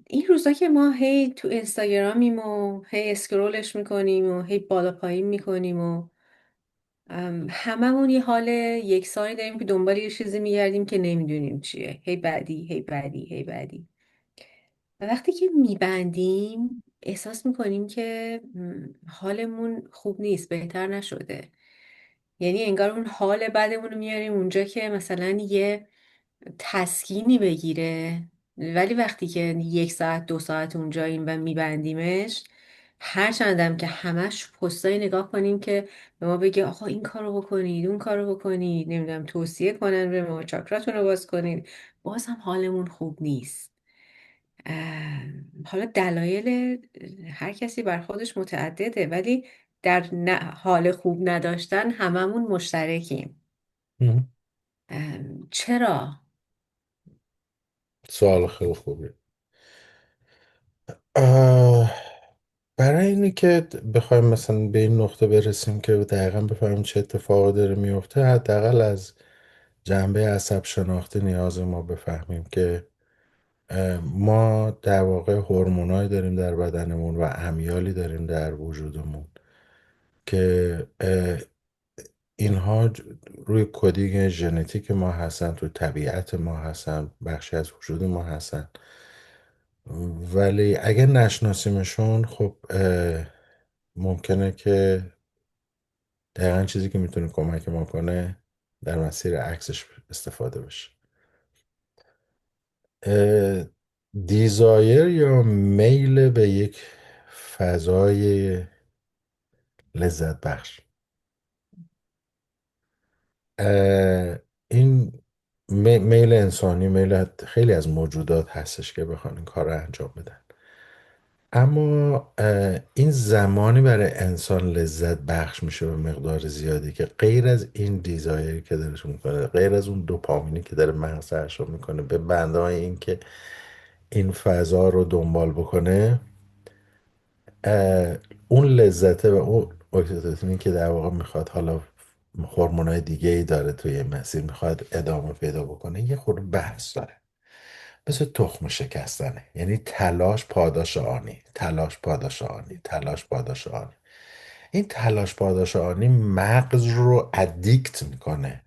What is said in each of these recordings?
این روزا که ما هی تو اینستاگرامیم و هی اسکرولش میکنیم و هی بالا پایین میکنیم و هممون یه حال یکسانی داریم که دنبال یه چیزی میگردیم که نمیدونیم چیه. هی بعدی هی بعدی هی بعدی. و وقتی که میبندیم احساس میکنیم که حالمون خوب نیست، بهتر نشده. یعنی انگار اون حال بعدمون رو میاریم اونجا که مثلا یه تسکینی بگیره. ولی وقتی که 1 ساعت 2 ساعت اونجاییم و میبندیمش، هر چندم که همش پستای نگاه کنیم که به ما بگه آقا این کارو بکنید اون کارو بکنید، نمیدونم توصیه کنن به ما چاکراتون رو باز کنید، باز هم حالمون خوب نیست. حالا دلایل هر کسی بر خودش متعدده، ولی در حال خوب نداشتن هممون مشترکیم. مهم. چرا؟ سوال خیلی خوبی. آه، برای اینی که بخوایم مثلا به این نقطه برسیم که دقیقا بفهمیم چه اتفاقی داره میفته، حداقل از جنبه عصب شناختی نیاز ما بفهمیم که ما در واقع هورمونایی داریم در بدنمون و امیالی داریم در وجودمون که اینها روی کدینگ ژنتیک ما هستن، تو طبیعت ما هستن، بخشی از وجود ما هستن. ولی اگه نشناسیمشون، خب ممکنه که دقیقا چیزی که میتونه کمک ما کنه در مسیر عکسش استفاده بشه. دیزایر یا میل به یک فضای لذت بخش، اه، این میل انسانی، میل خیلی از موجودات هستش که بخوان این کار رو انجام بدن. اما این زمانی برای انسان لذت بخش میشه به مقدار زیادی که غیر از این دیزایری که دلش میکنه، غیر از اون دوپامینی که داره مغز سرشار میکنه به بنده این که این فضا رو دنبال بکنه، اه، اون لذته و اون اکسیتوسینی که در واقع میخواد، حالا هورمونای دیگه ای داره توی این مسیر، میخواد ادامه پیدا بکنه، یه خورده بحث داره. مثل تخم شکستنه، یعنی تلاش پاداش آنی، تلاش پاداش آنی، تلاش پاداش آنی. این تلاش پاداش آنی مغز رو ادیکت میکنه،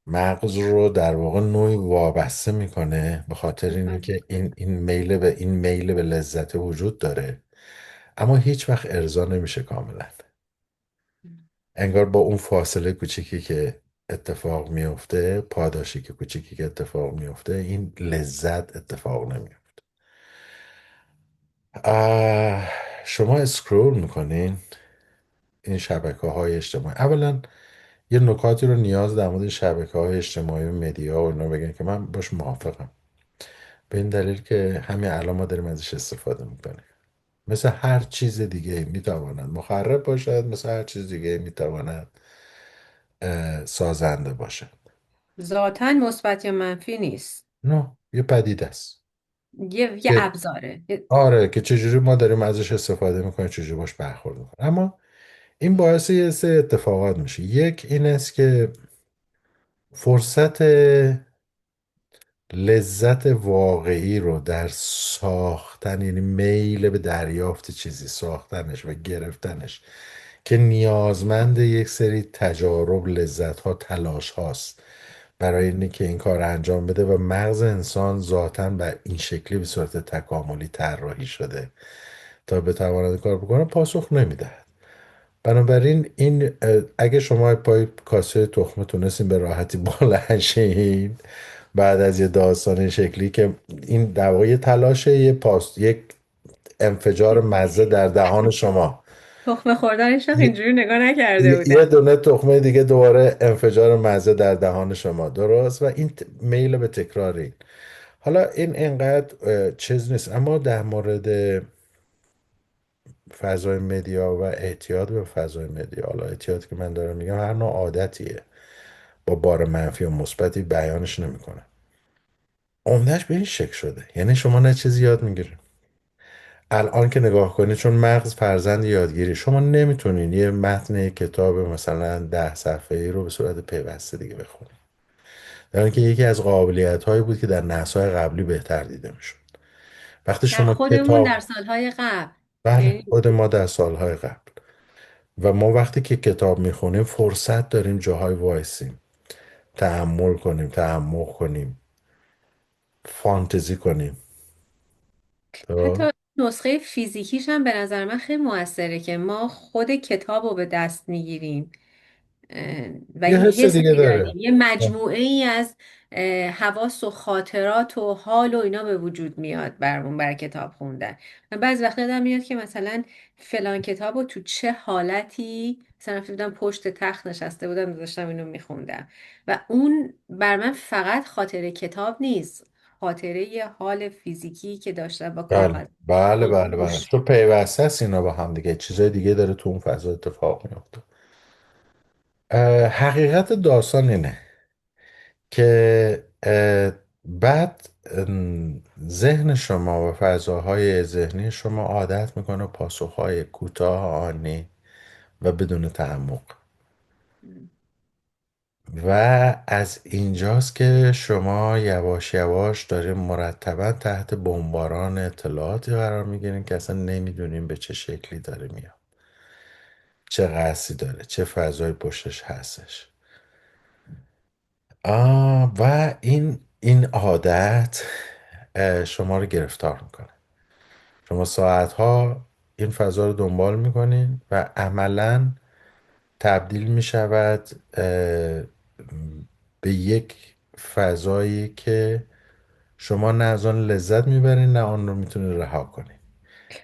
مغز رو در واقع نوعی وابسته میکنه، به خاطر اینه که این میل به لذت وجود داره، اما هیچ وقت ارضا نمیشه کاملا. انگار با اون فاصله کوچیکی که اتفاق میفته، پاداشی که کوچیکی که اتفاق میفته، این لذت اتفاق نمیفته. شما اسکرول میکنین این شبکه های اجتماعی، اولا یه نکاتی رو نیاز در مورد شبکه های اجتماعی و مدیا و اینا بگن که من باش موافقم، به این دلیل که همین الان ما داریم ازش استفاده میکنیم. مثل هر چیز دیگه میتواند مخرب باشد، مثل هر چیز دیگه میتواند سازنده باشد. ذاتا مثبت یا منفی نیست. نه، یه پدیده است یه که ابزاره. آره، که چجوری ما داریم ازش استفاده میکنیم، چجوری باش برخورد میکنیم. اما این باعث یه سری اتفاقات میشه. یک این است که فرصت لذت واقعی رو در ساختن، یعنی میل به دریافت چیزی، ساختنش و گرفتنش که نیازمند یک سری تجارب، لذت ها، تلاش هاست برای اینه که این کار رو انجام بده، و مغز انسان ذاتاً بر این شکلی به صورت تکاملی طراحی شده تا بتواند این کار بکنه، پاسخ نمیده. بنابراین این اگه شما پای کاسه تخمه تونستین به راحتی بلند شین بعد از یه داستان این شکلی که این در واقع یه تلاشه، یک انفجار مزه در دهان شما، تخمه خوردنش هم یه, اینجوری نگاه نکرده یه بودم. دونه تخمه دیگه دوباره انفجار مزه در دهان شما، درست؟ و این میل به تکرار این. حالا این انقدر چیز نیست، اما در مورد فضای مدیا و اعتیاد به فضای مدیا، حالا اعتیاد که من دارم میگم هر نوع عادتیه با بار منفی و مثبتی بیانش نمیکنه، عمدهش به این شکل شده. یعنی شما نه چیزی یاد میگیرید الان که نگاه کنید، چون مغز فرزند یادگیری، شما نمیتونین یه متن کتاب مثلا 10 صفحه‌ای رو به صورت پیوسته دیگه بخونید. در حالی که یکی از قابلیت هایی بود که در نسل‌های قبلی بهتر دیده میشد. وقتی در شما خودمون در کتاب، سالهای قبل. بله، یعنی خود ما در سالهای قبل، و ما وقتی که کتاب میخونیم فرصت داریم جاهای وایسیم، تأمل کنیم، تعمق کنیم، فانتزی کنیم. حتی تو نسخه فیزیکیش هم به نظر من خیلی موثره که ما خود کتاب رو به دست میگیریم و یه این حس حس دیگه میداریم، داره. یه مجموعه ای از حواس و خاطرات و حال و اینا به وجود میاد برامون بر کتاب خوندن. من بعضی وقتا یادم میاد که مثلا فلان کتاب رو تو چه حالتی مثلا بودم پشت تخت نشسته بودم داشتم اینو میخوندم و اون بر من فقط خاطره کتاب نیست، خاطره یه حال فیزیکی که داشتم با بله کاغذ بله با بله بله، گوشت. تو پیوسته است اینا با هم دیگه، چیزای دیگه داره تو اون فضا اتفاق میفته. حقیقت داستان اینه که بعد ذهن شما و فضاهای ذهنی شما عادت میکنه پاسخهای کوتاه، آنی و بدون تعمق. و از اینجاست که شما یواش یواش داریم مرتبا تحت بمباران اطلاعاتی قرار میگیرین که اصلا نمیدونیم به چه شکلی داره میاد، چه قصدی داره، چه فضای پشتش هستش. و این عادت شما رو گرفتار میکنه. شما ساعتها این فضا رو دنبال میکنین و عملا تبدیل میشود به یک فضایی که شما نه از آن لذت میبرین نه آن رو میتونید رها کنین.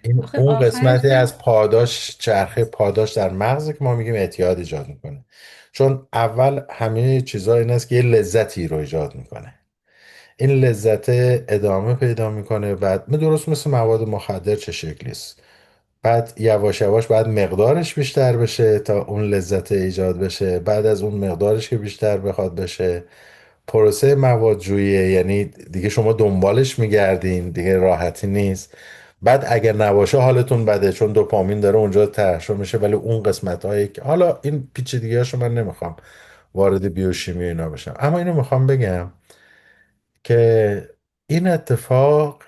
این آخه اون آخرش قسمتی هم از پاداش، چرخه پاداش در مغزه که ما میگیم اعتیاد ایجاد میکنه. چون اول همه چیزا این است که یه لذتی رو ایجاد میکنه، این لذت ادامه پیدا میکنه، بعد درست مثل مواد مخدر چه شکلی است، بعد یواش یواش بعد مقدارش بیشتر بشه تا اون لذت ایجاد بشه، بعد از اون مقدارش که بیشتر بخواد بشه، پروسه مواد جویی، یعنی دیگه شما دنبالش میگردین، دیگه راحتی نیست. بعد اگر نباشه حالتون بده چون دوپامین داره اونجا ترشح میشه، ولی اون قسمت هایی که حالا این پیچیدگی هاشو من نمیخوام وارد بیوشیمی اینا بشم، اما اینو میخوام بگم که این اتفاق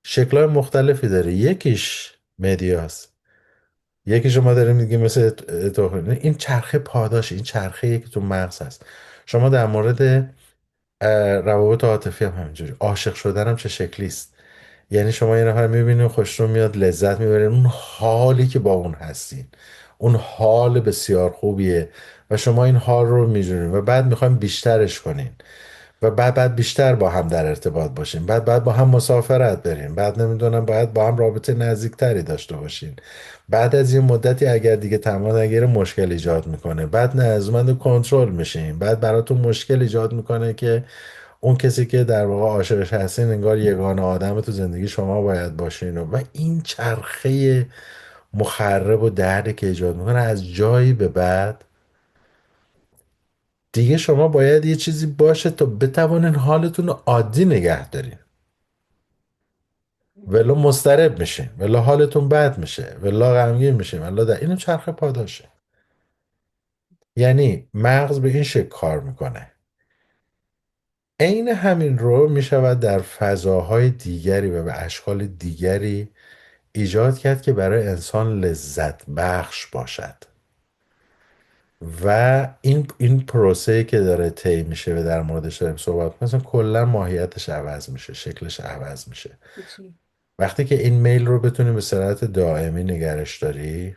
شکلهای مختلفی داره. یکیش مدیاست، یکی شما داره میگه مثل این چرخه پاداش، این چرخه که تو مغز هست. شما در مورد روابط عاطفی هم همینجوری، عاشق شدن هم چه شکلی است. یعنی شما یه نفر میبینید خوشتون میاد، لذت میبرین، اون حالی که با اون هستین اون حال بسیار خوبیه و شما این حال رو میجورین و بعد میخوایم بیشترش کنین و بعد بیشتر با هم در ارتباط باشین، بعد با هم مسافرت برین، بعد نمیدونم باید با هم رابطه نزدیکتری داشته باشین. بعد از یه مدتی اگر دیگه تمام نگیره مشکل ایجاد میکنه، بعد نیازمند کنترل میشین، بعد براتون مشکل ایجاد میکنه که اون کسی که در واقع عاشقش هستین انگار یگانه آدم تو زندگی شما باید باشین و این چرخه مخرب و دردی که ایجاد میکنه از جایی به بعد دیگه شما باید یه چیزی باشه تا بتوانین حالتون رو عادی نگه دارین، ولی مضطرب میشین، ولی حالتون بد میشه، ولی غمگین میشین، ولی در اینو چرخه پاداشه. یعنی مغز به این شکل کار میکنه. عین همین رو میشود در فضاهای دیگری و به اشکال دیگری ایجاد کرد که برای انسان لذت بخش باشد. و این پروسه‌ای که داره طی میشه و در موردش داریم صحبت می‌کنیم، مثلا کلا ماهیتش عوض میشه، شکلش عوض میشه. چی؟ وقتی که این میل رو بتونی به صورت دائمی نگرش داری،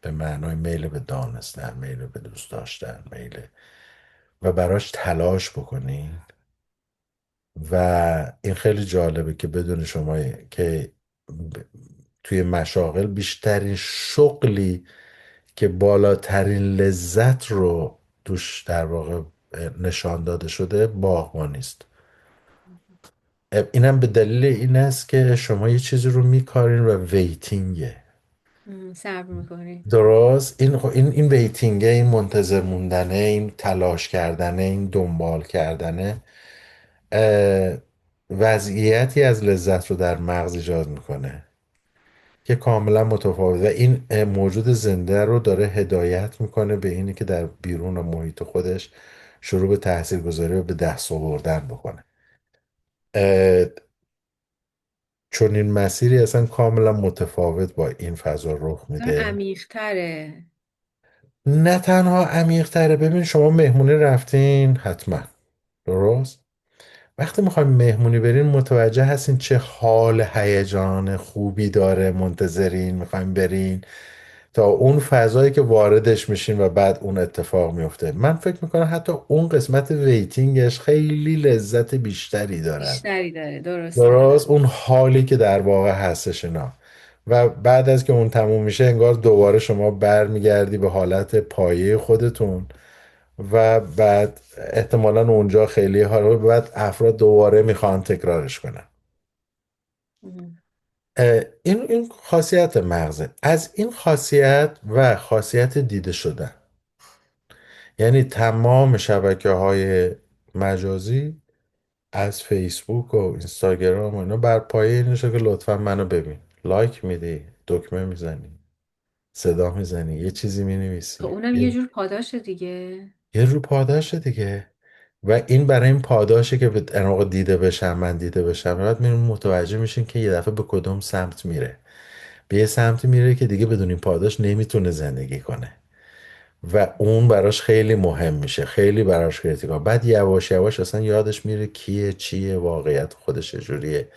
به معنای میل به دانستن، میل به دوست داشتن، میل و براش تلاش بکنی، و این خیلی جالبه که بدون شما که ب- توی مشاغل بیشترین شغلی که بالاترین لذت رو توش در واقع نشان داده شده باغبانی است. اینم به دلیل این است که شما یه چیزی رو میکارین و ویتینگه. صبر میکنی. درست، این ویتینگه، این منتظر موندنه، این تلاش کردنه، این دنبال کردنه اه، وضعیتی از لذت رو در مغز ایجاد میکنه که کاملا متفاوت و این موجود زنده رو داره هدایت میکنه به اینی که در بیرون و محیط خودش شروع به تحصیل گذاری و به دست آوردن بکنه. اه، چون این مسیری اصلا کاملا متفاوت با این فضا رخ مثلا میده. عمیق‌تره. نه تنها عمیق تره، ببین شما مهمونی رفتین حتما، درست؟ وقتی میخوایم مهمونی برین متوجه هستین چه حال هیجان خوبی داره، منتظرین میخوایم برین تا اون فضایی که واردش میشین و بعد اون اتفاق میفته. من فکر میکنم حتی اون قسمت ویتینگش خیلی لذت بیشتری دارد. بیشتری داره، درسته. درست، اون حالی که در واقع هستش اینا. و بعد از که اون تموم میشه انگار دوباره شما برمیگردی به حالت پایه خودتون و بعد احتمالا اونجا خیلی حالا بعد افراد دوباره میخوان تکرارش کنن. مهم. این خاصیت مغزه. از این خاصیت و خاصیت دیده شدن، یعنی تمام شبکه های مجازی از فیسبوک و اینستاگرام و اینا بر پایه اینشه که لطفا منو ببین، لایک میدی، دکمه میزنی، صدا میزنی، یه چیزی خب مینویسی، اونم یه جور پاداشه دیگه. یه رو پاداشه دیگه. و این برای این پاداشه که به ان آقا دیده بشم، من دیده بشم، بعد میرون متوجه میشین که یه دفعه به کدوم سمت میره. به یه سمتی میره که دیگه بدون این پاداش نمیتونه زندگی کنه و اون براش خیلی مهم میشه، خیلی براش کریتیکال. بعد یواش یواش اصلا یادش میره کیه، چیه، واقعیت خودش چجوریه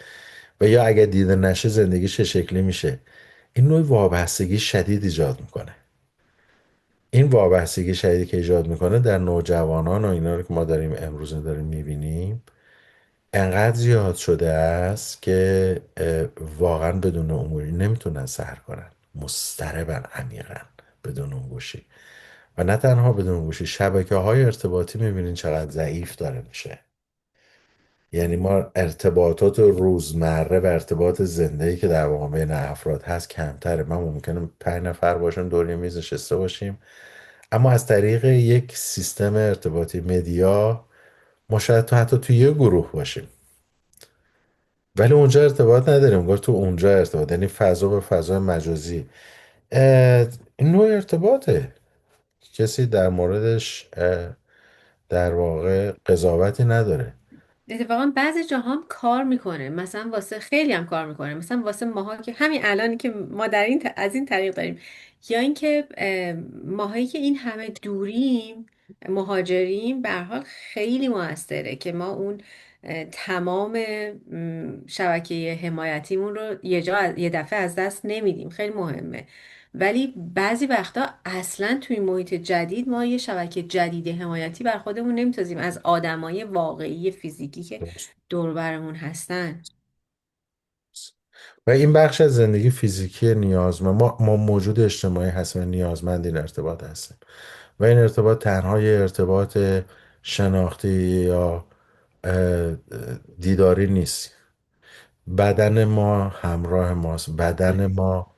و یا اگه دیده نشه زندگیش چه شکلی میشه. این نوع وابستگی شدید ایجاد میکنه. این وابستگی شدیدی که ایجاد میکنه در نوجوانان و اینا رو که ما داریم میبینیم انقدر زیاد شده است که واقعا بدون اون گوشی نمیتونن سر کنن، مضطربن عمیقا بدون اون گوشی. و نه تنها بدون گوشی، شبکه های ارتباطی میبینین چقدر ضعیف داره میشه. یعنی ما ارتباطات روزمره و ارتباط زندگی که در واقع بین افراد هست کمتره. من ممکنه 5 نفر باشیم دور یه میز نشسته باشیم، اما از طریق یک سیستم ارتباطی مدیا ما شاید تو حتی تو یه گروه باشیم ولی اونجا ارتباط نداریم، انگار تو اونجا ارتباط، یعنی فضا به فضای مجازی. این نوع ارتباطه، کسی در موردش در واقع قضاوتی نداره. اتفاقا بعضی جاها هم کار میکنه، مثلا واسه خیلی هم کار میکنه، مثلا واسه ماها که همین الانی که ما در این از این طریق داریم، یا اینکه ماهایی که این همه دوریم، مهاجریم، به هر حال خیلی موثره که ما اون تمام شبکه حمایتیمون رو یه دفعه از دست نمیدیم. خیلی مهمه. ولی بعضی وقتا اصلا توی محیط جدید ما یه شبکه جدید حمایتی بر خودمون نمیتازیم از آدمای واقعی فیزیکی که دور برمون هستن. و این بخش از زندگی فیزیکی نیازمند ما موجود اجتماعی هستیم و نیازمند این ارتباط هستیم و این ارتباط تنها یه ارتباط شناختی یا اه، دیداری نیست. بدن ما همراه ماست، بدن ما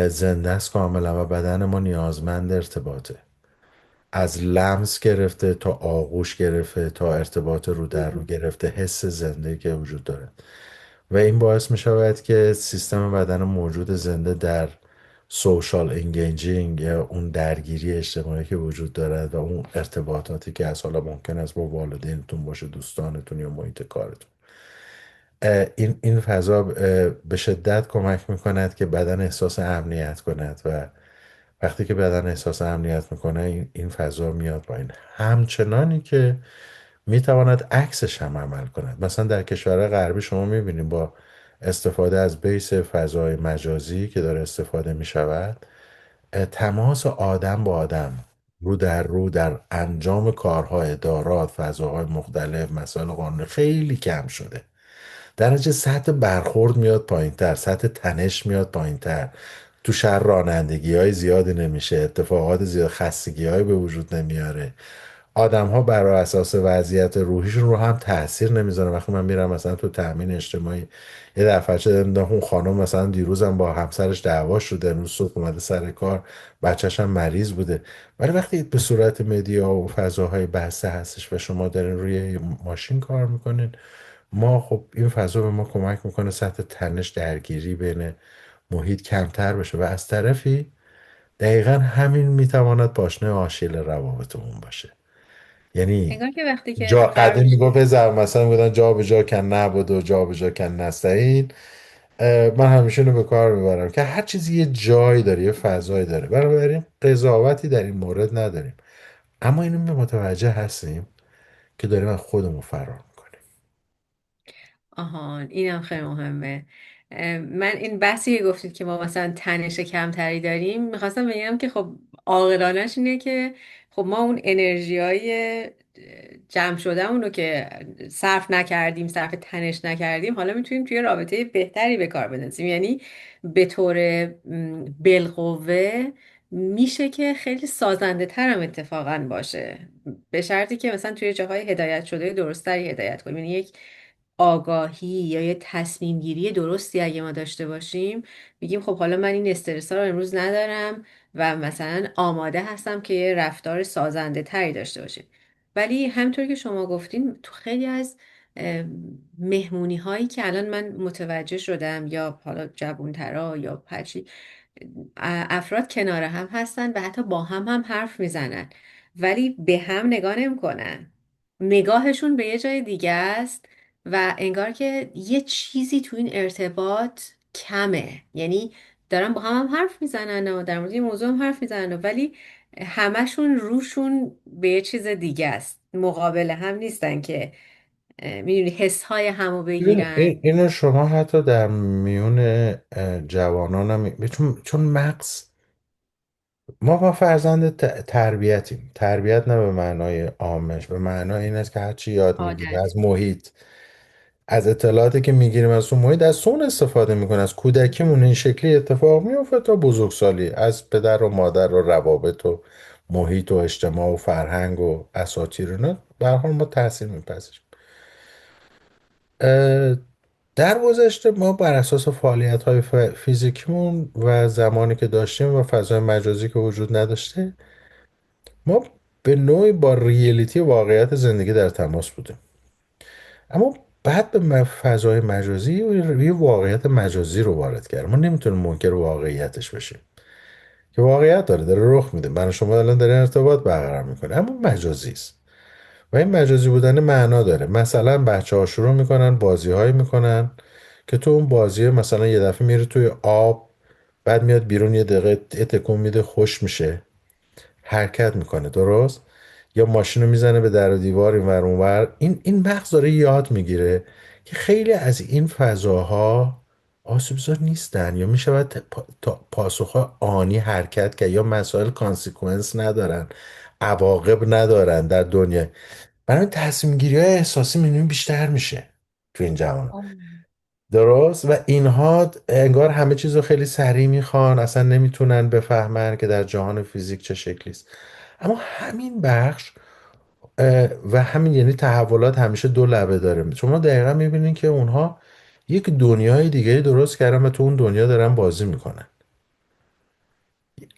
زنده است کاملا و بدن ما نیازمند ارتباطه، از لمس گرفته تا آغوش گرفته تا ارتباط رو در رو گرفته، حس زنده که وجود داره و این باعث می شود که سیستم بدن موجود زنده در سوشال انگیجینگ یا اون درگیری اجتماعی که وجود دارد و اون ارتباطاتی که از حالا ممکن است با والدینتون باشه، دوستانتون یا محیط کارتون، این فضا به شدت کمک میکند که بدن احساس امنیت کند و وقتی که بدن احساس امنیت میکنه این فضا میاد پایین. همچنانی که میتواند عکسش هم عمل کند. مثلا در کشورهای غربی شما میبینید با استفاده از بیس فضای مجازی که داره استفاده میشود، تماس آدم با آدم رو در رو در انجام کارها، ادارات، فضاهای مختلف، مسائل قانونی خیلی کم شده. درجه سطح برخورد میاد پایین تر، سطح تنش میاد پایین تر، تو شهر رانندگی های زیادی نمیشه، اتفاقات زیاد، خستگی های به وجود نمیاره. آدم ها بر اساس وضعیت روحیشون رو هم تاثیر نمیذاره. وقتی من میرم مثلا تو تامین اجتماعی یه دفعه چه اون خانم مثلا دیروزم با همسرش دعوا شده، امروز صبح اومده سر کار، بچهش هم مریض بوده، ولی وقتی به صورت مدیا و فضاهای بسته هستش و شما دارین روی ماشین کار میکنین، ما خب این فضا به ما کمک میکنه سطح تنش، درگیری بین محیط کمتر بشه و از طرفی دقیقا همین میتواند پاشنه آشیل روابطمون باشه. یعنی انگار که وقتی که جا قرار قدیم میشه. میگفت بذار مثلا میگفتن جا به جا کن نبود و جا به جا کن نستعین. من همیشه اینو به کار میبرم که هر چیزی یه جایی داره، یه فضایی داره، بنابراین قضاوتی در این مورد نداریم، اما اینو متوجه هستیم که داریم از خودمون فرار میکنیم. آهان اینم خیلی مهمه. من این بحثی که گفتید که ما مثلا تنش کمتری داریم، میخواستم بگم که خب عاقلانش اینه که خب ما اون انرژی های جمع شدهمون رو که صرف نکردیم، صرف تنش نکردیم، حالا میتونیم توی رابطه بهتری به کار بندازیم. یعنی به طور بالقوه میشه که خیلی سازنده ترم اتفاقا باشه، به شرطی که مثلا توی جاهای هدایت شده درستری هدایت کنیم. یعنی یک آگاهی یا یه تصمیم گیری درستی اگه ما داشته باشیم، میگیم خب حالا من این استرس ها رو امروز ندارم و مثلا آماده هستم که یه رفتار سازنده تری داشته باشیم. ولی همطور که شما گفتین تو خیلی از مهمونی هایی که الان من متوجه شدم، یا حالا جوانترا یا هرچی، افراد کنار هم هستن و حتی با هم حرف میزنن ولی به هم نگاه نمیکنن. نگاهشون به یه جای دیگه است و انگار که یه چیزی تو این ارتباط کمه. یعنی دارن با هم حرف میزنن و در مورد یه موضوع هم حرف میزنن ولی همشون روشون به یه چیز دیگه است، مقابل هم نیستن که میدونی حس های همو بگیرن. اینو شما حتی در میون جوانان هم چون مغز، ما فرزند تربیتیم. تربیت نه به معنای آمش، به معنای این است که هرچی یاد میگیره عادت. از محیط، از اطلاعاتی که میگیریم از اون محیط، از اون استفاده میکنه. از کودکیمون این شکلی اتفاق میفته تا بزرگسالی، از پدر و مادر و روابط و محیط و اجتماع و فرهنگ و اساطیر، اینا به هر حال ما تاثیر میپذیریم. در گذشته ما بر اساس فعالیت های فیزیکیمون و زمانی که داشتیم و فضای مجازی که وجود نداشته، ما به نوعی با ریالیتی واقعیت زندگی در تماس بودیم. اما بعد به فضای مجازی یه واقعیت مجازی رو وارد کرد. ما نمیتونیم منکر واقعیتش بشیم که واقعیت داره رخ میده، برای شما الان داره ارتباط برقرار میکنه، اما مجازی است. و این مجازی بودن معنا داره. مثلا بچه ها شروع میکنن بازی هایی میکنن که تو اون بازی مثلا یه دفعه میره توی آب، بعد میاد بیرون یه دقیقه تکون میده، خوش میشه، حرکت میکنه، درست؟ یا ماشین رو میزنه به در و دیوار این ور اون ور. این مغز داره یاد میگیره که خیلی از این فضاها آسیبزا نیستن، یا میشود پاسخها آنی حرکت کرد، یا مسائل کانسیکونس ندارن، عواقب ندارن در دنیا. برای تصمیم گیری های احساسی میبینیم بیشتر میشه تو این جوان، آه. درست؟ و اینها انگار همه چیز رو خیلی سریع میخوان، اصلا نمیتونن بفهمن که در جهان فیزیک چه شکلی است. اما همین بخش و همین، یعنی تحولات همیشه دو لبه داره. شما دقیقا میبینین که اونها یک دنیای دیگه درست کردن و تو اون دنیا دارن بازی میکنن،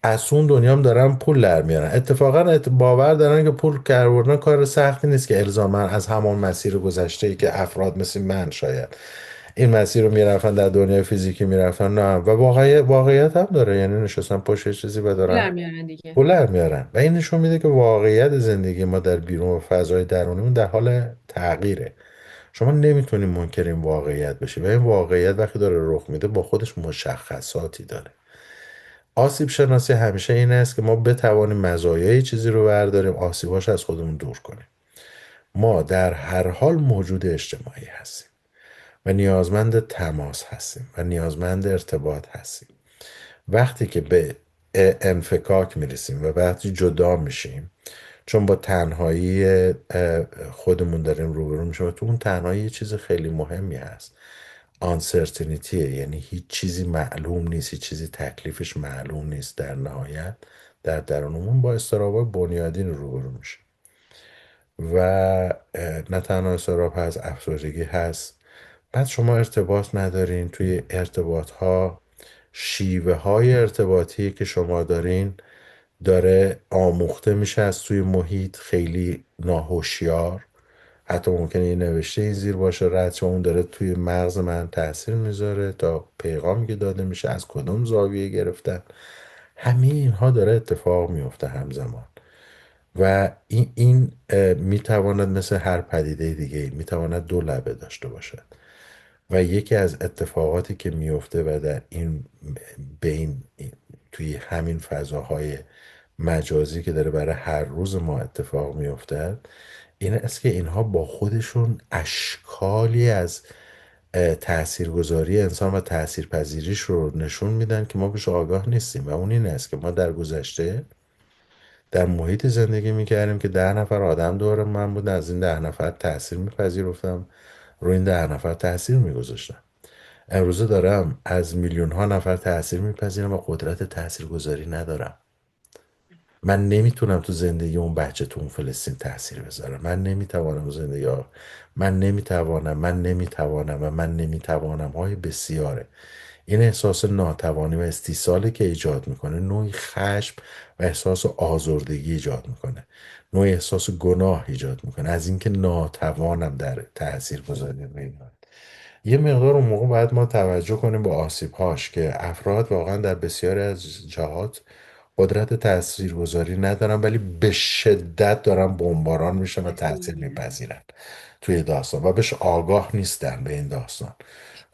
از اون دنیا هم دارن پول در میارن. اتفاقا باور دارن که پول کردن کار سختی نیست، که الزاما از همان مسیر گذشته ای که افراد مثل من شاید این مسیر رو میرفتن در دنیای فیزیکی میرفتن. نه، و واقعیت هم داره، یعنی نشستن پشت یه چیزی و پول دارن در میارن دیگه. پول در میارن. و این نشون میده که واقعیت زندگی ما در بیرون و فضای درونیمون در حال تغییره. شما نمیتونید منکر این واقعیت بشی، و این واقعیت وقتی داره رخ میده با خودش مشخصاتی داره. آسیب شناسی همیشه این است که ما بتوانیم مزایای چیزی رو برداریم، آسیباش از خودمون دور کنیم. ما در هر حال موجود اجتماعی هستیم و نیازمند تماس هستیم و نیازمند ارتباط هستیم. وقتی که به انفکاک میرسیم و وقتی جدا میشیم، چون با تنهایی خودمون داریم روبرو میشیم، و تو اون تنهایی یه چیز خیلی مهمی هست، آنسرتینیتیه. یعنی هیچ چیزی معلوم نیست، هیچ چیزی تکلیفش معلوم نیست. در نهایت در درونمون با اضطرابای بنیادین روبرو میشه. و نه تنها اضطراب هست، افسردگی هست. بعد شما ارتباط ندارین، توی ارتباط ها شیوه های ارتباطی که شما دارین داره آموخته میشه از توی محیط، خیلی ناهوشیار. حتی ممکنه یه نوشته این زیر باشه رد، چون اون داره توی مغز من تاثیر میذاره تا پیغامی که داده میشه از کدوم زاویه گرفتن. همه اینها داره اتفاق میفته همزمان. و این میتواند مثل هر پدیده دیگه میتواند دو لبه داشته باشد. و یکی از اتفاقاتی که میفته و در این بین توی همین فضاهای مجازی که داره برای هر روز ما اتفاق میفتد، این است که اینها با خودشون اشکالی از تاثیرگذاری انسان و تاثیرپذیریش رو نشون میدن که ما بهش آگاه نیستیم. و اون این است که ما در گذشته در محیط زندگی میکردیم که 10 نفر آدم دور من بود، از این 10 نفر تاثیر میپذیرفتم، روی این 10 نفر تاثیر میگذاشتم. امروزه دارم از میلیون ها نفر تاثیر میپذیرم و قدرت تاثیرگذاری ندارم. من نمیتونم تو زندگی اون بچه تو اون فلسطین تاثیر بذارم. من نمیتوانم زندگی من نمیتوانم و من نمیتوانم های بسیاره. این احساس ناتوانی و استیصالی که ایجاد میکنه، نوعی خشم و احساس آزردگی ایجاد میکنه، نوعی احساس گناه ایجاد میکنه از اینکه ناتوانم در تأثیر گذاری روی اینا. یه مقدار اون موقع باید ما توجه کنیم به آسیب‌هاش که افراد واقعا در بسیاری از جهات قدرت تاثیرگذاری ندارن، ولی به شدت دارن بمباران میشن و تاثیر میپذیرن توی داستان و بهش آگاه نیستن به این داستان.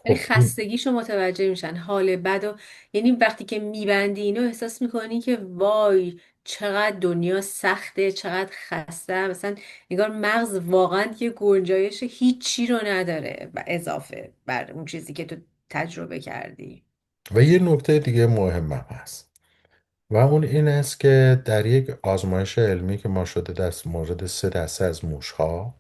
یعنی خب این خستگیشو متوجه میشن، حال بد و یعنی وقتی که میبندی اینو احساس میکنی که وای چقدر دنیا سخته، چقدر خسته، مثلا نگار مغز واقعا یه گنجایش هیچی رو نداره و اضافه بر اون چیزی که تو تجربه کردی. و یه نکته دیگه مهم هم هست و اون این است که در یک آزمایش علمی که ما شده در مورد 3 دسته از موشها،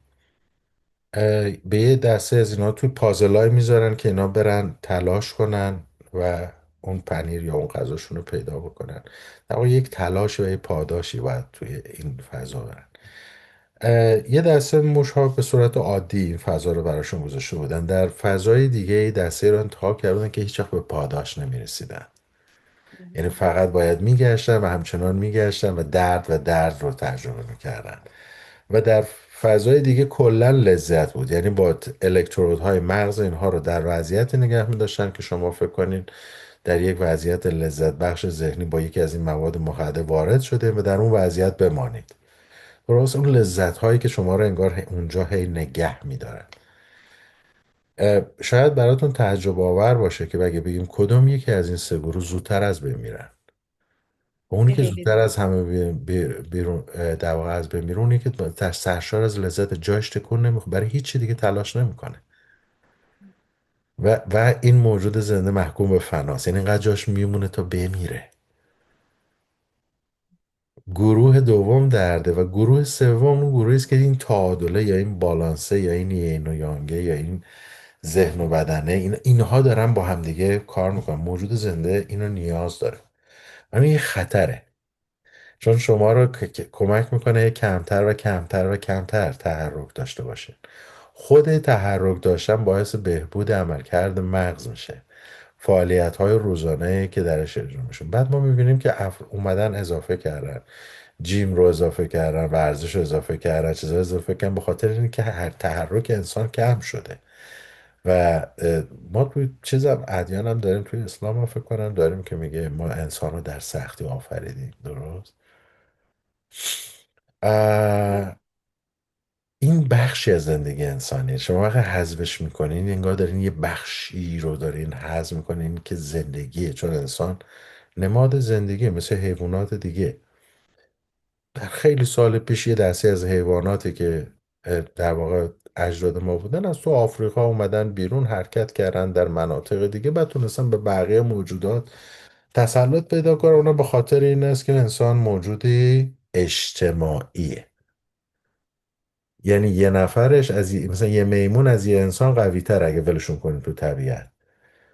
به یه دسته از اینا توی پازلای میذارن که اینا برن تلاش کنن و اون پنیر یا اون غذاشون رو پیدا بکنن. در واقع یک تلاش و یک پاداشی باید توی این فضا برن. یه دسته موش ها به صورت عادی این فضا رو براشون گذاشته بودن، در فضای دیگه یه دسته رو انتخاب کردن که هیچ وقت به پاداش نمیرسیدن. یعنی فقط باید میگشتن و همچنان میگشتن و درد رو تجربه میکردن. و در فضای دیگه کلا لذت بود، یعنی با الکترودهای مغز اینها رو در وضعیتی نگه می‌داشتن که شما فکر کنین در یک وضعیت لذت بخش ذهنی با یکی از این مواد مخدر وارد شده و در اون وضعیت بمانید. درست اون لذت هایی که شما رو انگار اونجا هی نگه میدارن. شاید براتون تعجب آور باشه که بگه بگیم کدوم یکی از این 3 گروه زودتر از بین میرن. اونی که خیلی زودتر زود. از همه بیرون در واقع از بین میره، اونی که سرشار از لذت جاش تکون نمیخوره، برای هیچ چی دیگه تلاش نمیکنه. و این موجود زنده محکوم به فناست، یعنی اینقدر جاش میمونه تا بمیره. گروه دوم درده و گروه سوم اون گروهی است که این تعادله یا این بالانسه یا این یین و یانگه یا این ذهن و بدنه، اینها دارن با همدیگه کار میکنن. موجود زنده اینو نیاز داره. این یه خطره، چون شما رو کمک میکنه کمتر و کمتر و کمتر تحرک داشته باشه. خود تحرک داشتن باعث بهبود عملکرد مغز میشه، فعالیت های روزانه که درش اجرا میشه. بعد ما میبینیم که اومدن اضافه کردن، جیم رو اضافه کردن، ورزش رو اضافه کردن، چیزا اضافه کردن، به خاطر اینکه هر تحرک انسان کم شده. و ما توی چیزم ادیان هم داریم، توی اسلام هم فکر کنم داریم که میگه ما انسان رو در سختی آفریدیم. درست. این بخشی از زندگی انسانیه. شما وقتی حذفش میکنین انگار دارین یه بخشی رو دارین حذف میکنین که زندگیه، چون انسان نماد زندگی مثل حیوانات دیگه. در خیلی سال پیش یه دسته از حیواناتی که در واقع اجداد ما بودن از تو آفریقا اومدن بیرون، حرکت کردن در مناطق دیگه، بعد تونستن به بقیه موجودات تسلط پیدا کنن. اونا به خاطر این است که انسان موجودی اجتماعیه. یعنی یه نفرش مثلا یه میمون از یه انسان قوی تر اگه ولشون کنیم تو طبیعت.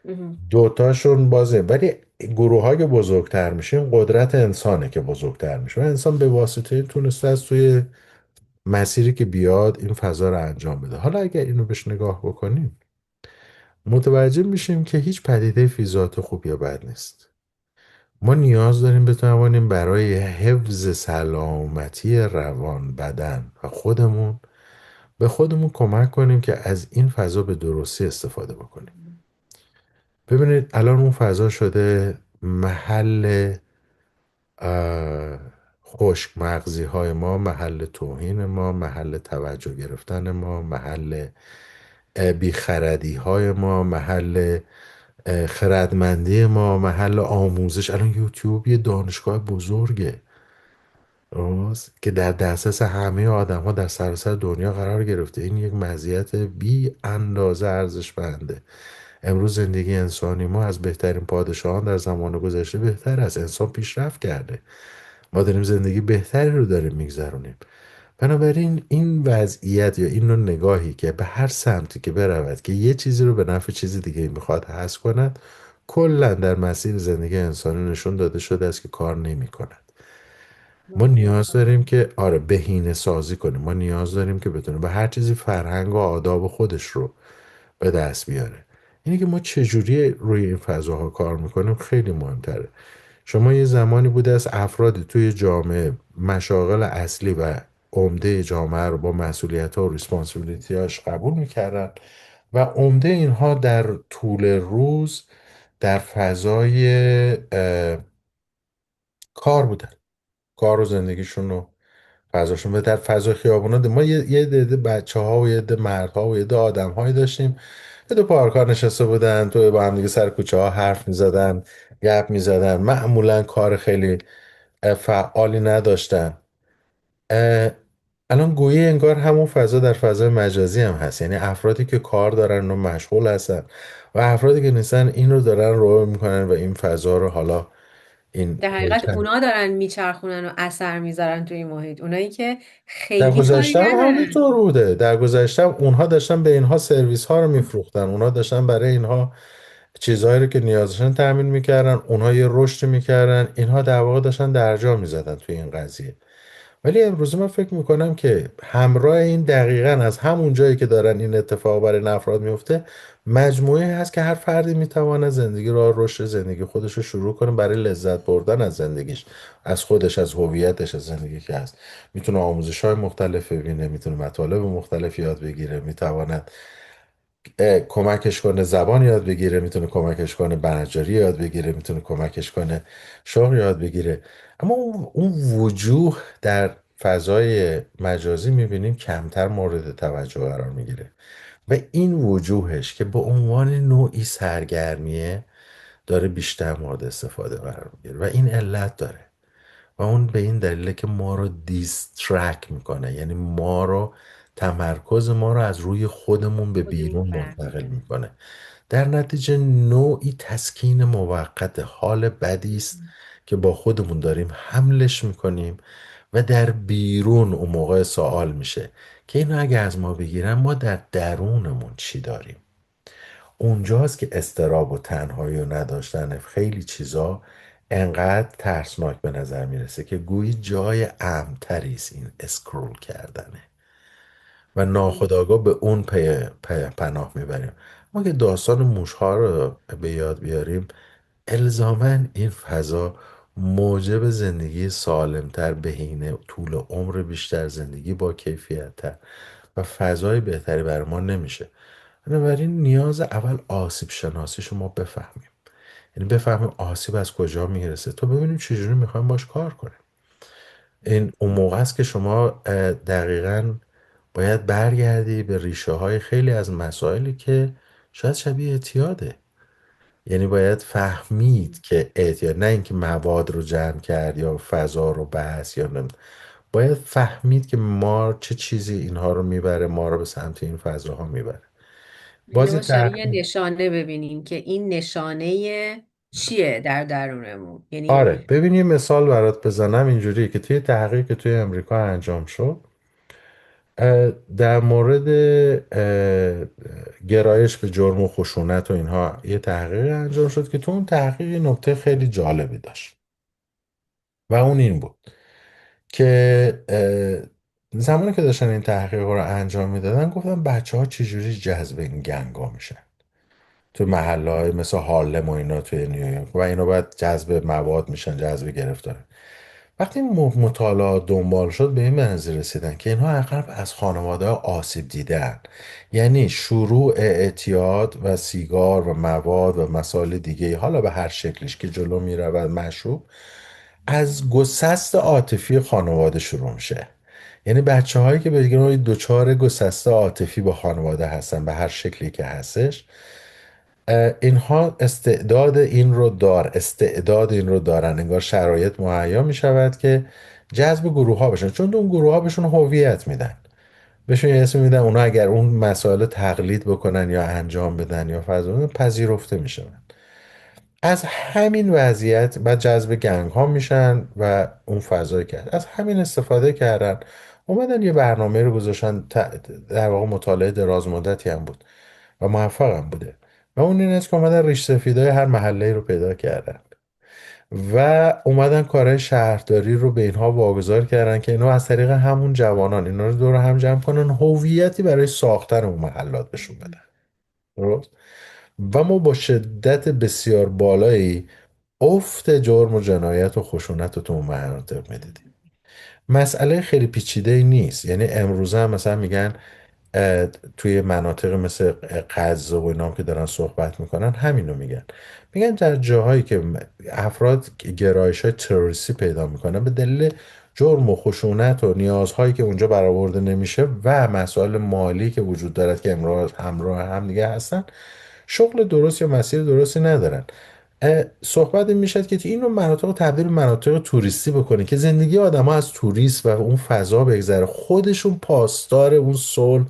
مهم. دوتاشون بازه، ولی گروه های بزرگتر میشیم قدرت انسانه که بزرگتر میشه و انسان به واسطه تونسته از توی مسیری که بیاد این فضا رو انجام بده. حالا اگر اینو بهش نگاه بکنیم متوجه میشیم که هیچ پدیده فی ذات خوب یا بد نیست. ما نیاز داریم بتوانیم برای حفظ سلامتی روان، بدن و خودمون به خودمون کمک کنیم که از این فضا به درستی استفاده بکنیم. ببینید الان اون فضا شده محل خشک مغزی های ما محل توهین ما، محل توجه گرفتن ما، محل بیخردی های ما، محل خردمندی ما، محل آموزش. الان یوتیوب یه دانشگاه بزرگه، درست، که در دسترس همه آدم ها در سراسر دنیا قرار گرفته. این یک مزیت بی اندازه ارزشمنده. امروز زندگی انسانی ما از بهترین پادشاهان در زمان گذشته بهتر است. انسان پیشرفت کرده، ما داریم زندگی بهتری رو داریم میگذرونیم. بنابراین این وضعیت یا این نوع نگاهی که به هر سمتی که برود که یه چیزی رو به نفع چیز دیگه میخواد حذف کند، کلا در مسیر زندگی انسانی نشون داده شده است که کار نمی کند. ما نیاز متاسفم. داریم که آره بهینه سازی کنیم. ما نیاز داریم که بتونیم به هر چیزی فرهنگ و آداب خودش رو به دست بیاره. اینه که ما چجوری روی این فضاها کار میکنیم خیلی مهمتره. شما یه زمانی بوده از افرادی توی جامعه مشاغل اصلی و عمده جامعه رو با مسئولیت ها و ریسپانسیبیلیتیاش قبول میکردن و عمده اینها در طول روز در فضای کار بودن. کار و زندگیشون رو فضاشون به در فضای خیابونا ما یه عده بچه ها و یه عده مردها و یه عده آدم هایی داشتیم یه دو پارکار نشسته بودن تو با هم دیگه سر کوچه ها حرف میزدن، گپ میزدن، معمولا کار خیلی فعالی نداشتن. اه، الان گویی انگار همون فضا در فضای مجازی هم هست، یعنی افرادی که کار دارن و مشغول هستن و افرادی که نیستن این رو دارن رو میکنن و این فضا رو حالا این در حقیقت هیکل. اونا دارن میچرخونن و اثر میذارن توی این محیط، اونایی که در خیلی کاری گذشته هم ندارن. همینطور بوده. در گذشته هم اونها داشتن به اینها سرویس ها رو میفروختن، اونها داشتن برای اینها چیزهایی رو که نیازشون تامین میکردن، اونها یه رشد میکردن، اینها در واقع داشتن درجا میزدن توی این قضیه. ولی امروز من فکر میکنم که همراه این دقیقا از همون جایی که دارن این اتفاق برای این افراد میفته، مجموعه هست که هر فردی میتواند زندگی را رشد زندگی خودش رو شروع کنه برای لذت بردن از زندگیش، از خودش، از هویتش، از زندگی که هست. میتونه آموزش های مختلف ببینه، میتونه مطالب مختلف یاد بگیره، میتواند کمکش کنه زبان یاد بگیره، میتونه کمکش کنه بنجاری یاد بگیره، میتونه کمکش کنه شغل یاد بگیره. اما اون وجوه در فضای مجازی میبینیم کمتر مورد توجه قرار میگیره و این وجوهش که به عنوان نوعی سرگرمیه داره بیشتر مورد استفاده قرار میگیره و این علت داره و اون به این دلیله که ما رو دیسترک میکنه، یعنی ما رو تمرکز ما رو از روی خودمون به خودمون بیرون منتقل برمی‌دارن. میکنه. در نتیجه نوعی تسکین موقت، حال بدی است که با خودمون داریم حملش میکنیم و در بیرون اون موقع سوال میشه که اینو اگه از ما بگیرن ما در درونمون چی داریم. اونجاست که استراب و تنهایی و نداشتن خیلی چیزا انقدر ترسناک به نظر میرسه که گویی جای امن‌تری است این اسکرول کردنه و ناخودآگاه به اون پناه میبریم. ما که داستان موشها رو به یاد بیاریم، الزاما این فضا موجب زندگی سالمتر، بهینه، طول عمر بیشتر، زندگی با کیفیتتر و فضای بهتری برای ما نمیشه. بنابراین نیاز اول آسیب شناسی شما بفهمیم، یعنی بفهمیم آسیب از کجا میرسه تا ببینیم چجوری میخوایم باش کار کنیم. این اون موقع است که شما دقیقا باید برگردی به ریشه های خیلی از مسائلی که شاید شبیه اعتیاده. یعنی باید فهمید که اعتیاد نه اینکه مواد رو جمع کرد یا فضا رو بس یا باید فهمید که ما چه چیزی اینها رو میبره، ما رو به سمت این فضاها میبره. یعنی بازی ما شبیه یه تحقیق. نشانه ببینیم که این نشانه چیه در درونمون، یعنی آره ببین یه مثال برات بزنم اینجوری که توی تحقیق که توی امریکا انجام شد در مورد گرایش به جرم و خشونت و اینها یه تحقیق انجام شد که تو اون تحقیق یه نکته خیلی جالبی داشت و اون این بود که زمانی که داشتن این تحقیق رو انجام میدادن گفتن بچه ها چجوری جذب این گنگا میشن تو محله های مثل هارلم و اینا توی نیویورک و اینا باید جذب مواد میشن، جذب گرفتارن. وقتی این مطالعات دنبال شد به این منظر رسیدن که اینها اغلب از خانواده آسیب دیدن، یعنی شروع اعتیاد و سیگار و مواد و مسائل دیگه حالا به هر شکلش که جلو میره و مشروب از گسست عاطفی خانواده شروع میشه. یعنی بچه هایی که بگیرن دچار گسست عاطفی با خانواده هستن به هر شکلی که هستش، اینها استعداد این رو دارن، انگار شرایط مهیا می شود که جذب گروه ها بشن، چون اون گروه ها بهشون هویت میدن، بهشون یه اسم میدن، اونا اگر اون مسائل تقلید بکنن یا انجام بدن یا فضا پذیرفته میشن. از همین وضعیت بعد جذب گنگ ها میشن و اون فضای کرد از همین استفاده کردن، اومدن یه برنامه رو گذاشتن، در واقع مطالعه دراز مدتی هم بود و موفق هم بوده، و اون این است که اومدن ریش سفیدای هر محله رو پیدا کردن و اومدن کارهای شهرداری رو به اینها واگذار کردن که اینها از طریق همون جوانان اینا رو دور هم جمع کنن، هویتی برای ساختن اون محلات بهشون بدن. درست؟ و ما با شدت بسیار بالایی افت جرم و جنایت و خشونت رو تو اون مناطق میدیدیم. مسئله خیلی پیچیده ای نیست، یعنی امروزه هم مثلا میگن اه، توی مناطق مثل غزه و اینام که دارن صحبت میکنن همینو میگن، میگن در جاهایی که افراد گرایش های تروریستی پیدا میکنن به دلیل جرم و خشونت و نیازهایی که اونجا برآورده نمیشه و مسائل مالی که وجود دارد که امروز همراه هم دیگه هستن، شغل درست یا مسیر درستی ندارن. صحبت این میشد که این رو مناطق رو تبدیل به مناطق توریستی بکنه که زندگی آدم ها از توریست و اون فضا بگذره، خودشون پاسدار اون صلح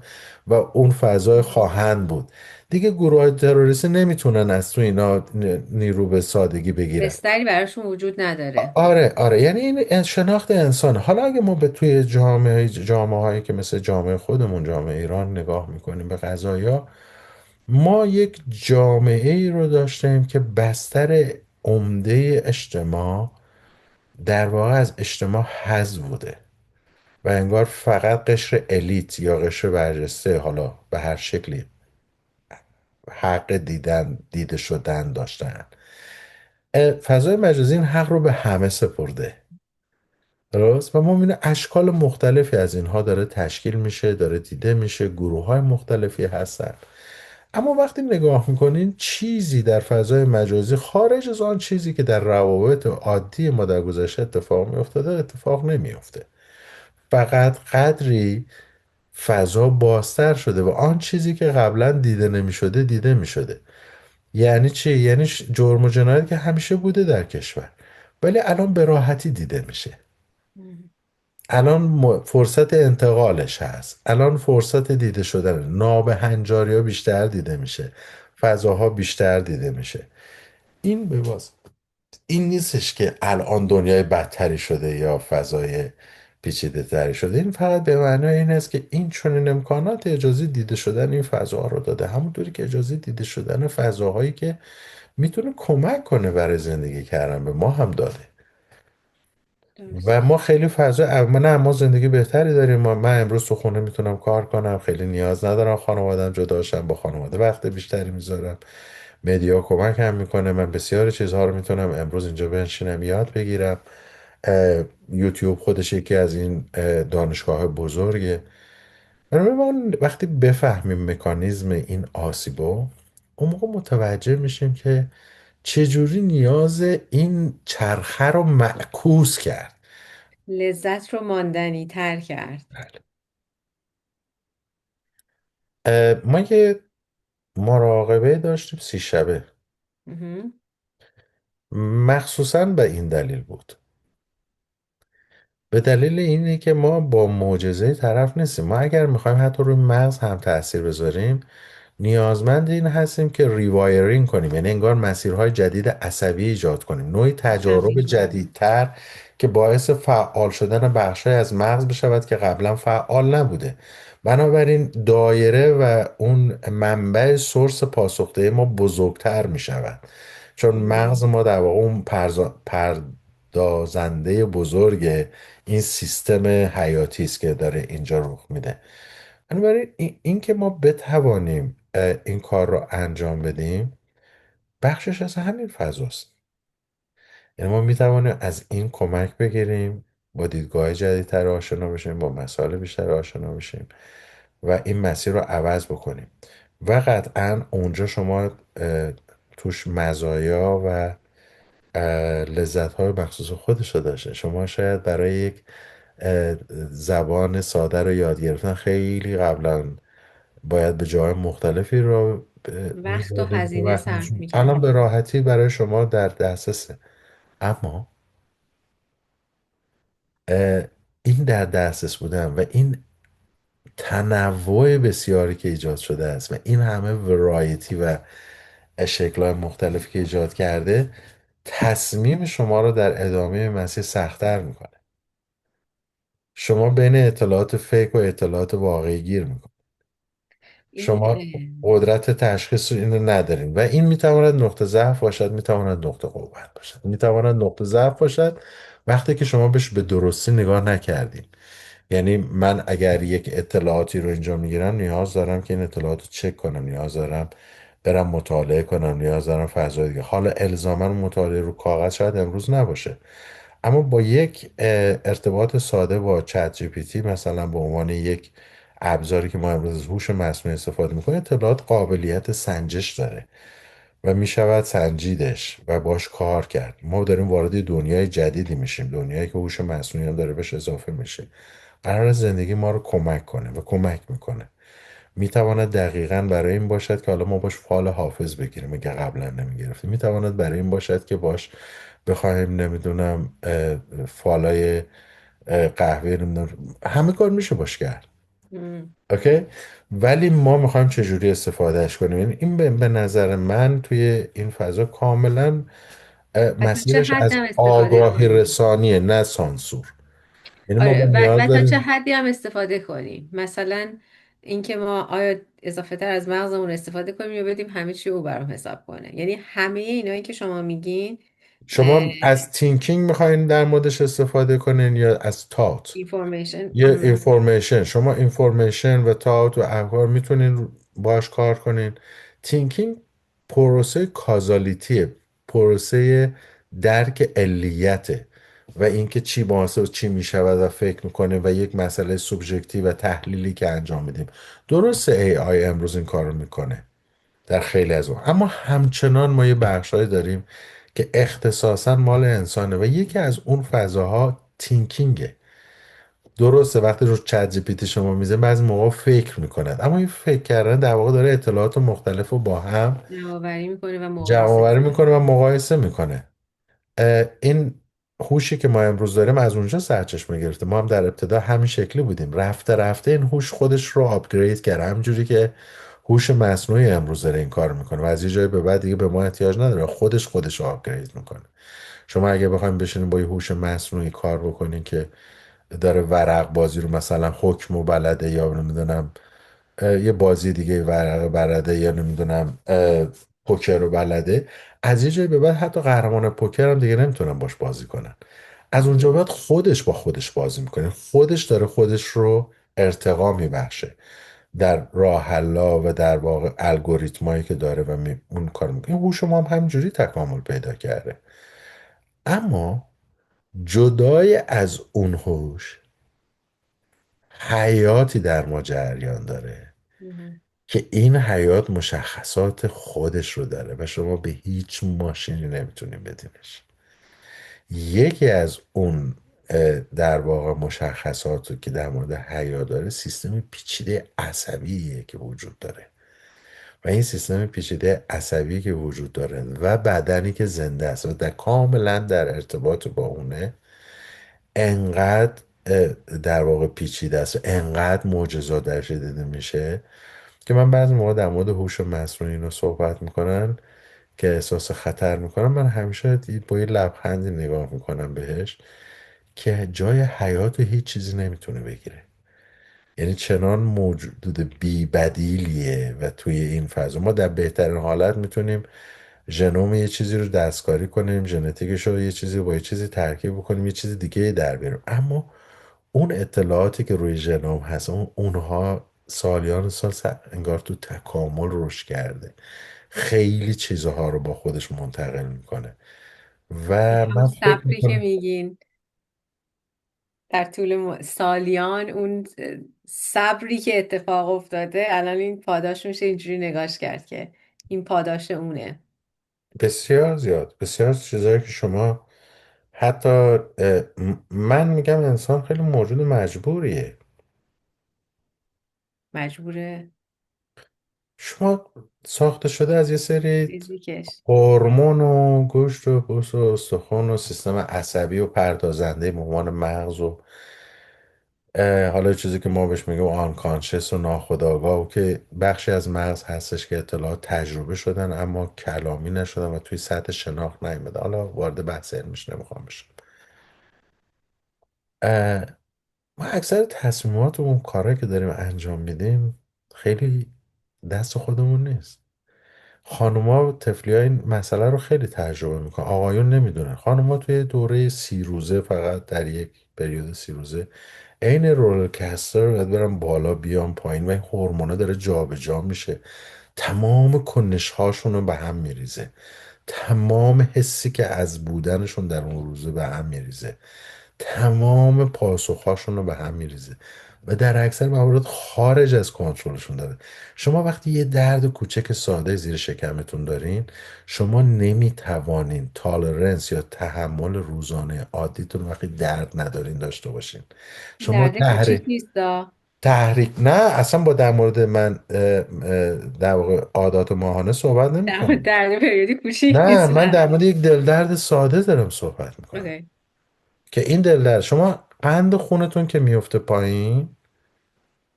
و اون فضای خواهند بود. دیگه گروه های تروریستی نمیتونن از تو اینا نیرو به سادگی بگیرن. بستری براشون وجود نداره. آره آره، یعنی این شناخت انسان. حالا اگه ما به توی جامعه هایی که مثل جامعه خودمون جامعه ایران نگاه میکنیم به قضایا، ما یک جامعه ای رو داشتیم که بستر عمده اجتماع در واقع از اجتماع حذف بوده و انگار فقط قشر الیت یا قشر برجسته، حالا به هر شکلی، حق دیده شدن داشتن. فضای مجازی این حق رو به همه سپرده. درست؟ و ما میبینیم اشکال مختلفی از اینها داره تشکیل میشه، داره دیده میشه، گروه های مختلفی هستن. اما وقتی نگاه میکنین چیزی در فضای مجازی خارج از آن چیزی که در روابط عادی ما در گذشته اتفاق میافتاده اتفاق نمیافته. فقط قدری فضا بازتر شده و آن چیزی که قبلا دیده نمیشده دیده میشده. یعنی چی؟ یعنی جرم و جنایت که همیشه بوده در کشور، ولی الان به راحتی دیده میشه. مم. الان فرصت انتقالش هست، الان فرصت دیده شدن نابهنجاری ها بیشتر دیده میشه، فضاها بیشتر دیده میشه. این به این نیستش که الان دنیای بدتری شده یا فضای پیچیده تری شده، این فقط به معنای این است که این چنین امکانات اجازه دیده شدن این فضاها رو داده، همونطوری که اجازه دیده شدن فضاهایی که میتونه کمک کنه برای زندگی کردن به ما هم داده. و درست. ما خیلی نه ما زندگی بهتری داریم. من امروز تو خونه میتونم کار کنم، خیلی نیاز ندارم خانوادم جداشم، با خانواده وقت بیشتری میذارم. مدیا کمک هم میکنه، من بسیاری چیزها رو میتونم امروز اینجا بنشینم یاد بگیرم. یوتیوب خودش یکی از این دانشگاه بزرگه. بنابراین ما وقتی بفهمیم مکانیزم این آسیبو، اون موقع متوجه میشیم که چجوری نیاز این چرخه رو معکوس کرد. لذت رو ماندنی تر کرد. ما یه مراقبه داشتیم 30 شبه، مهم. مخصوصا به این دلیل بود، به دلیل اینه که ما با معجزه طرف نیستیم. ما اگر میخوایم حتی روی مغز هم تاثیر بذاریم، نیازمند این هستیم که ریوایرینگ کنیم، یعنی انگار مسیرهای جدید عصبی ایجاد کنیم، نوعی تجارب تمرین کنیم. جدیدتر که باعث فعال شدن بخشای از مغز بشود که قبلا فعال نبوده. بنابراین دایره و اون منبع سورس پاسخدهی ما بزرگتر می شود، چون مهم. مغز ما در واقع اون پردازنده بزرگ این سیستم حیاتی است که داره اینجا رخ میده. بنابراین این که ما بتوانیم این کار رو انجام بدیم بخشش از همین فضاست. یعنی ما میتوانیم از این کمک بگیریم، با دیدگاه جدیدتر آشنا بشیم، با مسائل بیشتر آشنا بشیم و این مسیر رو عوض بکنیم. و قطعا اونجا شما توش مزایا و لذت های مخصوص خودش رو داشته. شما شاید برای یک زبان ساده رو یاد گرفتن خیلی قبلا باید به جای مختلفی رو وقت و میزدیم که هزینه وقت صرف می‌شد. الان به میکردیم. راحتی برای شما در دسترسه. اما اه، این در دسترس بودن و این تنوع بسیاری که ایجاد شده است و این همه ورایتی و شکل‌های مختلفی که ایجاد کرده، تصمیم شما رو در ادامه مسیر سختتر میکنه. شما بین اطلاعات فیک و اطلاعات واقعی گیر میکنید. این شما قدرت تشخیص اینو ندارین و این میتواند نقطه ضعف باشد، میتواند نقطه قوت باشد، میتواند نقطه ضعف باشد وقتی که شما بهش به درستی نگاه نکردین. یعنی من اگر یک اطلاعاتی رو اینجا میگیرم، نیاز دارم که این اطلاعات رو چک کنم، نیاز دارم برم مطالعه کنم، نیاز دارم فضای دیگه. حالا الزاما مطالعه رو کاغذ شاید امروز نباشه، اما با یک ارتباط ساده با چت جی پی تی مثلا به عنوان یک ابزاری که ما امروز از هوش مصنوعی استفاده میکنیم، اطلاعات قابلیت سنجش داره و میشود سنجیدش و باش کار کرد. ما داریم وارد دنیای جدیدی میشیم، دنیایی که هوش مصنوعی هم داره بهش اضافه میشه، قرار زندگی ما رو کمک کنه و کمک میکنه. میتواند دقیقا برای این باشد که حالا ما باش فال حافظ بگیریم اگه قبلا نمیگرفتیم، میتواند برای این باشد که باش بخوایم نمیدونم فالای قهوه، نمیدونم همه کار میشه باش کرد. ام. اوکی. ولی ما میخوایم چجوری استفادهش کنیم. یعنی این به نظر من توی این فضا کاملا و تا چه مسیرش حد از هم استفاده آگاهی کنیم؟ رسانیه، نه سانسور. یعنی ما آره، با نیاز و تا چه داریم. حدی هم استفاده کنیم؟ مثلا اینکه ما آیا اضافه تر از مغزمون استفاده کنیم یا بدیم همه چی او برام حساب کنه؟ یعنی همه اینایی که شما میگین شما از تینکینگ میخواین در موردش استفاده کنین یا از تات؟ اینفورمیشن. یه اینفورمیشن، شما اینفورمیشن و تاوت و افکار میتونین باش کار کنین. تینکینگ پروسه کازالیتیه، پروسه درک علیته و اینکه چی باعث چی میشود و فکر میکنه و یک مسئله سوبژکتیو و تحلیلی که انجام میدیم. درسته ای آی امروز این کار رو میکنه در خیلی از اون، اما همچنان ما یه بخشهایی داریم که اختصاصا مال انسانه و یکی از اون فضاها تینکینگه. درسته وقتی رو چت جی پی تی شما میزه بعضی موقع فکر میکند، اما این فکر کردن در واقع داره اطلاعات مختلف رو با هم نوآوری میکنه و جمع مقایسه آوری میکنه. میکنه و مقایسه میکنه. این هوشی که ما امروز داریم از اونجا سرچشمه گرفته. ما هم در ابتدا همین شکلی بودیم، رفته رفته این هوش خودش رو آپگرید کرد، همینجوری که هوش مصنوعی امروز داره این کار میکنه و از یه جای به بعد دیگه به ما احتیاج نداره، خودش رو آپگرید میکنه. شما اگه بخواید بشینید با یه هوش مصنوعی کار بکنین که داره ورق بازی رو مثلا حکم و بلده یا نمیدونم یه بازی دیگه ورق بلده یا نمیدونم پوکر رو بلده، از یه جایی به بعد حتی قهرمان پوکر هم دیگه نمیتونن باش بازی کنن. از اونجا به بعد خودش با خودش بازی میکنه، خودش داره خودش رو ارتقا میبخشه در راه حلا و در واقع الگوریتمایی که داره و اون کار میکنه. این هوش ما هم همینجوری تکامل پیدا کرده. اما جدای از اون هوش، حیاتی در ما جریان داره مهم. که این حیات مشخصات خودش رو داره و شما به هیچ ماشینی نمیتونید بدینش. یکی از اون در واقع مشخصات رو که در مورد حیات داره، سیستم پیچیده عصبیه که وجود داره و این سیستم پیچیده عصبی که وجود داره و بدنی که زنده است و در کاملا در ارتباط با اونه، انقدر در واقع پیچیده است و انقدر معجزات درش دیده میشه که من بعضی موقع در مورد هوش مصنوعی اینو صحبت میکنن که احساس خطر میکنم، من همیشه با یه لبخندی نگاه میکنم بهش که جای حیات رو هیچ چیزی نمیتونه بگیره. یعنی چنان موجود بی بدیلیه و توی این فضا ما در بهترین حالت میتونیم ژنوم یه چیزی رو دستکاری کنیم، ژنتیکش رو یه چیزی با یه چیزی ترکیب بکنیم، یه چیز دیگه در بیاریم، اما اون اطلاعاتی که روی ژنوم هست اونها سالیان سال انگار تو تکامل رشد کرده، خیلی چیزها رو با خودش منتقل میکنه و همون من فکر صبری که میکنم میگین در طول سالیان، اون صبری که اتفاق افتاده الان این پاداش میشه اینجوری نگاش کرد که این پاداش اونه. بسیار زیاد، بسیار چیزایی که شما حتی من میگم انسان خیلی موجود مجبوریه. مجبوره. شما ساخته شده از یه سری فیزیکش. هورمون و گوشت و پوست و استخوان و سیستم عصبی و پردازنده به عنوان مغز و حالا چیزی که ما بهش میگیم آنکانشس و ناخودآگاه و که بخشی از مغز هستش که اطلاعات تجربه شدن اما کلامی نشدن و توی سطح شناخت نیومده. حالا وارد بحث علمیش نمیخوام بشم. اه، ما اکثر تصمیمات و اون کارهایی که داریم انجام میدیم خیلی دست خودمون نیست. خانوما و تفلی ها این مسئله رو خیلی تجربه میکنن، آقایون نمیدونن. خانوما توی دوره 30 روزه، فقط در یک پریود 30 روزه، عین رولرکستر باید برن بالا بیان پایین و این هورمونا داره جابجا میشه. تمام کنش هاشون رو به هم میریزه، تمام حسی که از بودنشون در اون روزه به هم میریزه، تمام پاسخهاشون رو به هم میریزه و در اکثر موارد خارج از کنترلشون داره. شما وقتی یه درد کوچک ساده زیر شکمتون دارین، شما نمیتوانین تالرنس یا تحمل روزانه عادیتون وقتی درد ندارین داشته باشین. شما درد کوچیک نیستا. تحریک نه، اصلا با در مورد من در واقع عادات ماهانه صحبت نمی در مورد کنم. درد پریودی کوچیک نه، نیست، من نه. در مورد یک دلدرد ساده دارم صحبت میکنم اوکی. که این دلدرد شما قند خونتون که میفته پایین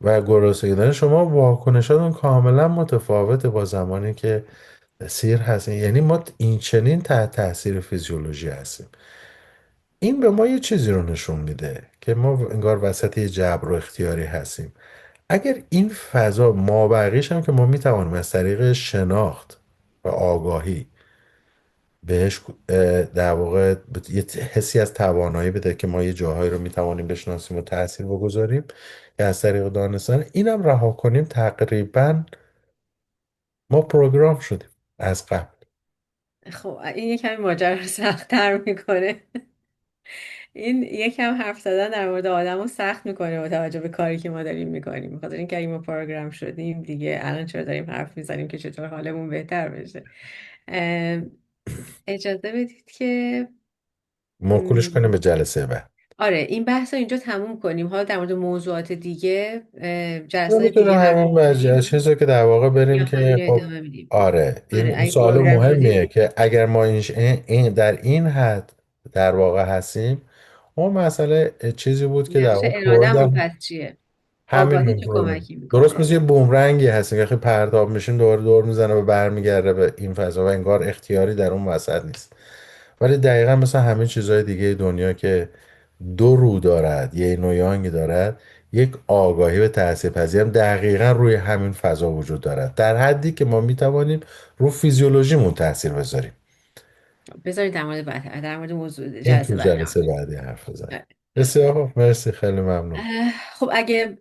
و گرسنگی دارین، شما واکنشاتون کاملا متفاوته با زمانی که سیر هستین. یعنی ما این چنین تحت تاثیر فیزیولوژی هستیم. این به ما یه چیزی رو نشون میده که ما انگار وسط یه جبر و اختیاری هستیم. اگر این فضا ما بقیش هم که ما میتوانیم از طریق شناخت و آگاهی بهش در واقع یه حسی از توانایی بده که ما یه جاهایی رو میتوانیم بشناسیم و تأثیر بگذاریم که از طریق دانستن اینم رها کنیم، تقریبا ما پروگرام شدیم از قبل. خب این یکمی ماجرا رو سخت‌تر میکنه. این یکم حرف زدن در مورد آدم رو سخت میکنه با توجه به کاری که ما داریم میکنیم. بخاطر اینکه اگه ما پروگرام شدیم دیگه، الان چرا داریم حرف میزنیم که چطور حالمون بهتر بشه. ام، اجازه بدید که موکولش کنیم به م، جلسه بعد. آره این بحث رو اینجا تموم کنیم. حالا در مورد موضوعات دیگه ما جلسات میتونیم دیگه حرف همین میزنیم چیزی که در واقع بریم یا که همین رو خب ادامه میدیم. آره، آره این اگه سوال پروگرام مهمیه شدیم. که اگر ما این در این حد در واقع هستیم، اون مسئله چیزی بود که در نقش واقع ارادهمون فروید پس چیه؟ آگاهی همین چه رو کمکی درست میکنه؟ مثل یه بومرنگی هست که وقتی پرتاب میشیم دور دور میزنه و برمیگرده به این فضا و انگار اختیاری در اون وسط نیست. ولی دقیقا مثل همه چیزهای دیگه دنیا که دو رو دارد، یه نو یانگ دارد، یک آگاهی و تاثیرپذیری هم دقیقا روی همین فضا وجود دارد، در حدی که ما میتوانیم رو فیزیولوژیمون تاثیر بذاریم. بذارید در مورد موضوع این تو جلسه بعدی حرف جلسه بزنیم. بعدی حرف بزنیم. آره. بسیار خوب، مرسی، خیلی ممنون. خب اگه